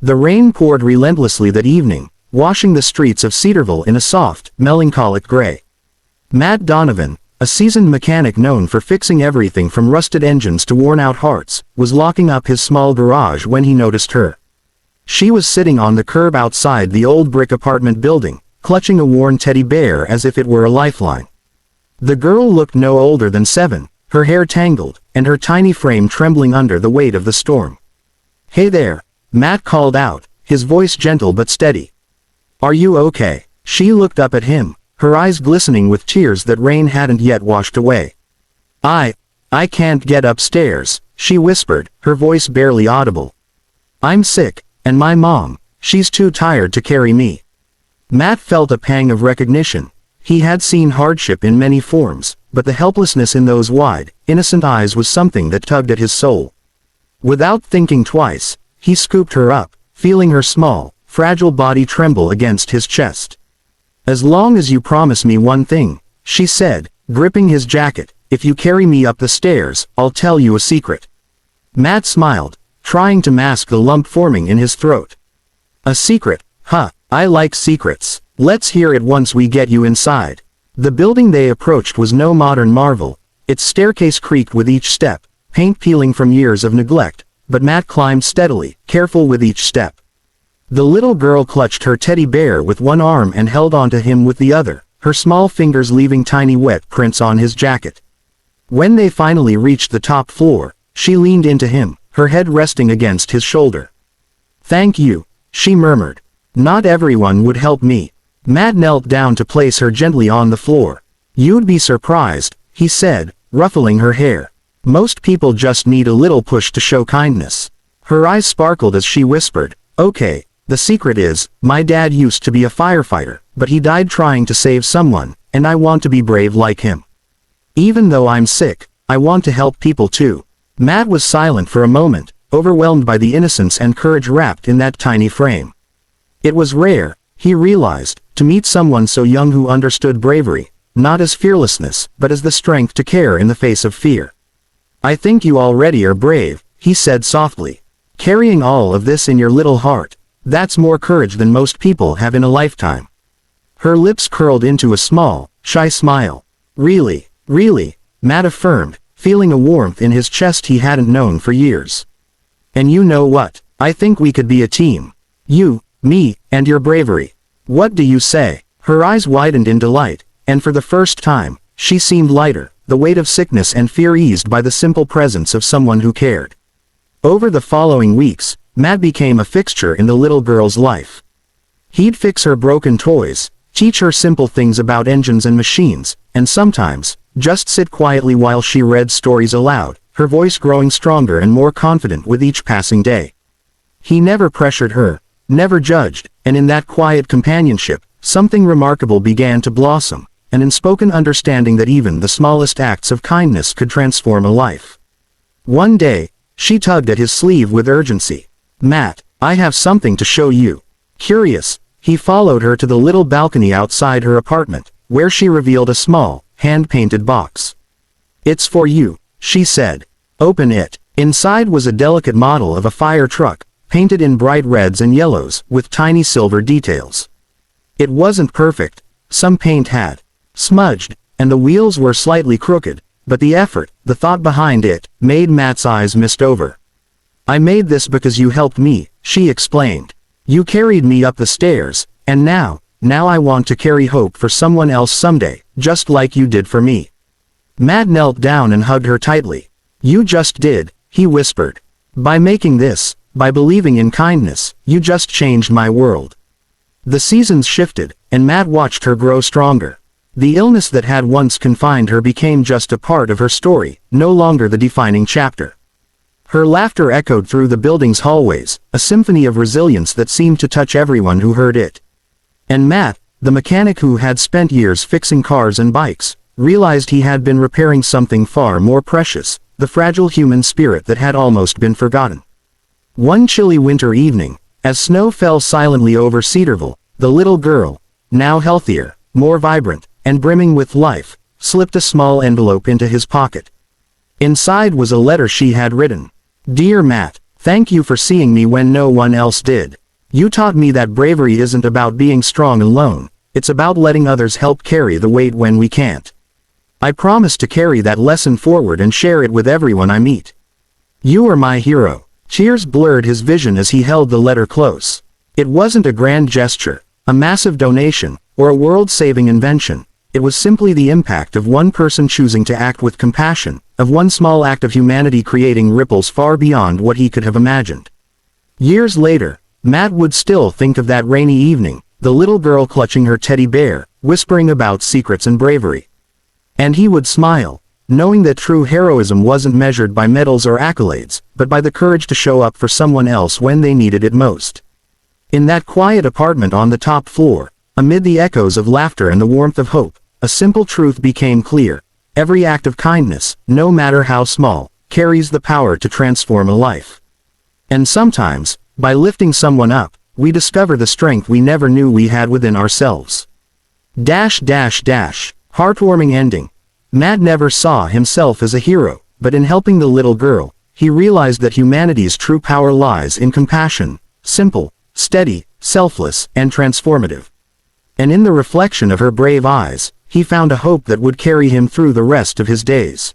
The rain poured relentlessly that evening, washing the streets of Cedarville in a soft, melancholic gray. Matt Donovan, a seasoned mechanic known for fixing everything from rusted engines to worn-out hearts, was locking up his small garage when he noticed her. She was sitting on the curb outside the old brick apartment building, clutching a worn teddy bear as if it were a lifeline. The girl looked no older than 7, her hair tangled, and her tiny frame trembling under the weight of the storm. "Hey there," Matt called out, his voice gentle but steady. "Are you okay?" She looked up at him, her eyes glistening with tears that rain hadn't yet washed away. I can't get upstairs," she whispered, her voice barely audible. "I'm sick, and my mom, she's too tired to carry me." Matt felt a pang of recognition. He had seen hardship in many forms, but the helplessness in those wide, innocent eyes was something that tugged at his soul. Without thinking twice, he scooped her up, feeling her small, fragile body tremble against his chest. "As long as you promise me one thing," she said, gripping his jacket, "if you carry me up the stairs, I'll tell you a secret." Matt smiled, trying to mask the lump forming in his throat. "A secret, huh? I like secrets. Let's hear it once we get you inside." The building they approached was no modern marvel. Its staircase creaked with each step, paint peeling from years of neglect, but Matt climbed steadily, careful with each step. The little girl clutched her teddy bear with one arm and held onto him with the other, her small fingers leaving tiny wet prints on his jacket. When they finally reached the top floor, she leaned into him, her head resting against his shoulder. "Thank you," she murmured. "Not everyone would help me." Matt knelt down to place her gently on the floor. "You'd be surprised," he said, ruffling her hair. "Most people just need a little push to show kindness." Her eyes sparkled as she whispered, "Okay, the secret is, my dad used to be a firefighter, but he died trying to save someone, and I want to be brave like him. Even though I'm sick, I want to help people too." Matt was silent for a moment, overwhelmed by the innocence and courage wrapped in that tiny frame. It was rare, he realized, to meet someone so young who understood bravery, not as fearlessness, but as the strength to care in the face of fear. "I think you already are brave," he said softly. "Carrying all of this in your little heart, that's more courage than most people have in a lifetime." Her lips curled into a small, shy smile. Really, Matt affirmed, feeling a warmth in his chest he hadn't known for years. "And you know what? I think we could be a team. You, me, and your bravery. What do you say?" Her eyes widened in delight, and for the first time, she seemed lighter, the weight of sickness and fear eased by the simple presence of someone who cared. Over the following weeks, Matt became a fixture in the little girl's life. He'd fix her broken toys, teach her simple things about engines and machines, and sometimes, just sit quietly while she read stories aloud, her voice growing stronger and more confident with each passing day. He never pressured her, never judged, and in that quiet companionship, something remarkable began to blossom, an unspoken understanding that even the smallest acts of kindness could transform a life. One day, she tugged at his sleeve with urgency. "Matt, I have something to show you." Curious, he followed her to the little balcony outside her apartment, where she revealed a small, hand-painted box. "It's for you," she said. "Open it." Inside was a delicate model of a fire truck, painted in bright reds and yellows, with tiny silver details. It wasn't perfect. Some paint had smudged, and the wheels were slightly crooked, but the effort, the thought behind it, made Matt's eyes mist over. "I made this because you helped me," she explained. "You carried me up the stairs, and now I want to carry hope for someone else someday, just like you did for me." Matt knelt down and hugged her tightly. "You just did," he whispered. "By making this, by believing in kindness, you just changed my world." The seasons shifted, and Matt watched her grow stronger. The illness that had once confined her became just a part of her story, no longer the defining chapter. Her laughter echoed through the building's hallways, a symphony of resilience that seemed to touch everyone who heard it. And Matt, the mechanic who had spent years fixing cars and bikes, realized he had been repairing something far more precious, the fragile human spirit that had almost been forgotten. One chilly winter evening, as snow fell silently over Cedarville, the little girl, now healthier, more vibrant, and brimming with life, slipped a small envelope into his pocket. Inside was a letter she had written. "Dear Matt, Thank you for seeing me when no one else did. You taught me that bravery isn't about being strong alone, it's about letting others help carry the weight when we can't. I promise to carry that lesson forward and share it with everyone I meet. You are my hero. Tears blurred his vision as he held the letter close. It wasn't a grand gesture, a massive donation, or a world-saving invention. It was simply the impact of one person choosing to act with compassion, of one small act of humanity creating ripples far beyond what he could have imagined. Years later, Matt would still think of that rainy evening, the little girl clutching her teddy bear, whispering about secrets and bravery. And he would smile, knowing that true heroism wasn't measured by medals or accolades, but by the courage to show up for someone else when they needed it most. In that quiet apartment on the top floor, amid the echoes of laughter and the warmth of hope, a simple truth became clear. Every act of kindness, no matter how small, carries the power to transform a life. And sometimes, by lifting someone up, we discover the strength we never knew we had within ourselves. Heartwarming ending. Matt never saw himself as a hero, but in helping the little girl, he realized that humanity's true power lies in compassion, simple, steady, selfless, and transformative. And in the reflection of her brave eyes, he found a hope that would carry him through the rest of his days.